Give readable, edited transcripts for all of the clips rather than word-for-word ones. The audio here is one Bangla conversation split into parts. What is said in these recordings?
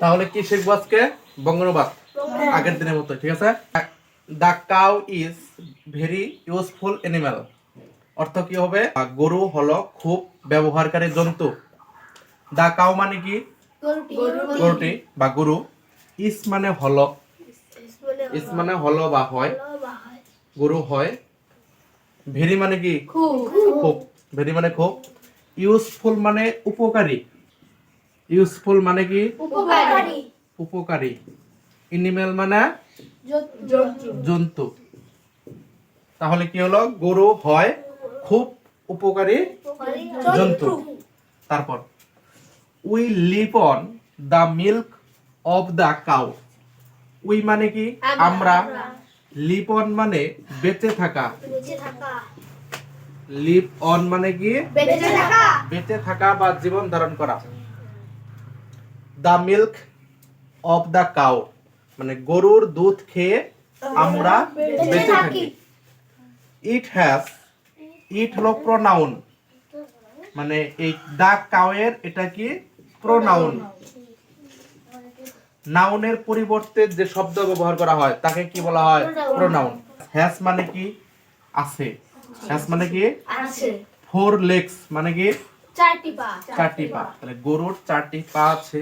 তাহলে কি শিখবো আজকে? বঙ্গানুবাদ আগের দিনের মতো, ঠিক আছে? The cow is very useful animal. অর্থ কি হবে? গরু হলো খুব ব্যবহারকারী জন্তু। দ্য কাউ মানে কি? গরুটি বা গরু। ইজ মানে হলো, ইজ মানে হলো বা হয়, গরু হয়। ভেরি মানে কি? খুব। ভেরি মানে খুব। ইউজফুল মানে উপকারী। ইউজফুল মানে কি? উপকারী। এনিম্যাল মানে জন্তু। তাহলে কি হলো? গরু হয় খুব উপকারী জন্তু। তারপর we live on the milk of the cow. We মানে কি? আমরা। লিভ অন মানে বেঁচে থাকা। লিভ অন মানে কি? বেঁচে থাকা বা জীবন ধারণ করা। The milk of the cow মানে গরুর দুধ খেয়ে আমরা বেঁচে থাকি। ইট হ্যাজ, ইট হলো প্রোনাউন, মানে এই দ্য কাউ এর এটা কি? প্রোনাউন। নাউনের পরিবর্তে যে শব্দ ব্যবহার করা হয় তাকে কি বলা হয়? প্রোনাউন। হ্যাজ মানে কি? আছে। হ্যাজ মানে কি? ফোর লেগস মানে কি? চারটি পা। তাহলে গরুর চারটি পা আছে।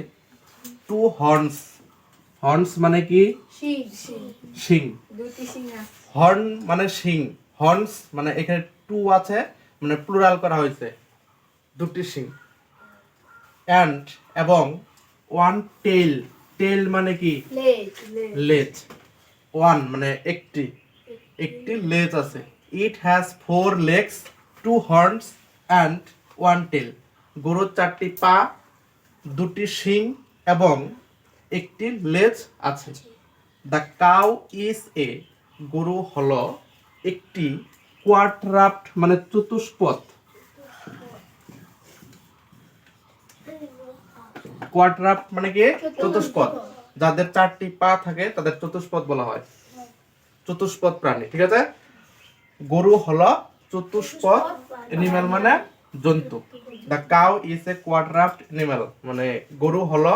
টু হর্নস, হর্নস মানে কি? শিং। হর্ন মানে শিং, হর্নস মানে এখানে টু আছে, মানে প্লুরাল করা হয়েছে, দুটি শিং। অ্যান্ড এবং ওয়ান টেইল, টেইল মানে কি? লেজ। ওয়ান মানে একটি, একটি লেজ আছে। It has four legs, two horns and one tail. গরুর চারটি পা, দুটি শিং এবং একটি লেজ আছে। দ্য কাউ ইজ এ, গরু হলো একটি কোয়াড্রাপ্ট মানে চতুষ্পদ। কোয়াড্রাপ্ট মানে কি? চতুষ্পদ। যাদের চারটি পা থাকে তাদের চতুষ্পদ বলা হয়, চতুষ্পদ প্রাণী, ঠিক আছে? গরু হলো চতুষ্পদ অ্যানিমাল মানে জন্তু। The cow is a quadruped animal মানে গরু হলো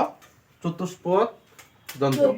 চতুষ্পদ জন্তু।